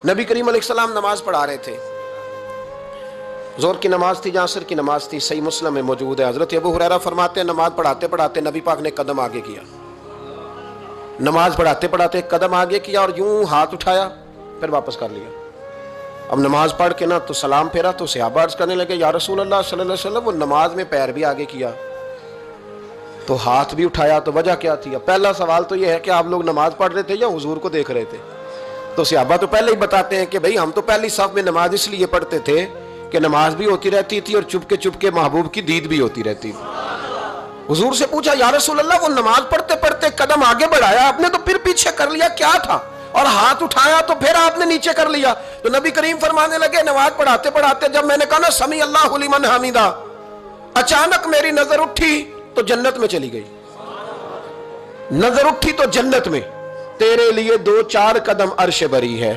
نبی کریم علیہ السلام نماز پڑھا رہے تھے، ظہر کی نماز تھی، عصر کی نماز تھی، صحیح مسلم میں موجود ہے۔ حضرت ابو ہریرہ فرماتے ہیں نماز پڑھاتے پڑھاتے نبی پاک نے قدم آگے کیا، نماز پڑھاتے پڑھاتے قدم آگے کیا اور یوں ہاتھ اٹھایا پھر واپس کر لیا۔ اب نماز پڑھ کے نا تو سلام پھیرا تو صحابہ عرض کرنے لگے یا رسول اللہ صلی اللہ علیہ وسلم وہ نماز میں پیر بھی آگے کیا تو ہاتھ بھی اٹھایا، تو وجہ کیا تھی؟ پہلا سوال تو یہ ہے کہ آپ لوگ نماز پڑھ رہے تھے یا حضور کو دیکھ رہے تھے؟ تو صحابہ تو پہلے ہی بتاتے ہیں کہ بھئی ہم تو پہلی صف میں نماز اس لیے پڑھتے تھے کہ نماز بھی ہوتی رہتی تھی اور چپ کے محبوب کی دید بھی ہوتی رہتی تھی۔ حضور سے پوچھا یا رسول اللہ وہ نماز پڑھتے پڑھتے قدم آگے بڑھایا آپ نے تو پھر پیچھے کر لیا، کیا تھا؟ اور ہاتھ اٹھایا تو پھر آپ نے نیچے کر لیا۔ تو نبی کریم فرمانے لگے نماز پڑھاتے پڑھاتے جب میں نے کہا نا سمیع اللہ لمن حمیدہ، اچانک میری نظر اٹھی تو جنت میں چلی گئی۔ نظر اٹھی تو جنت میں، تیرے لیے 2-4 قدم عرش بری ہے،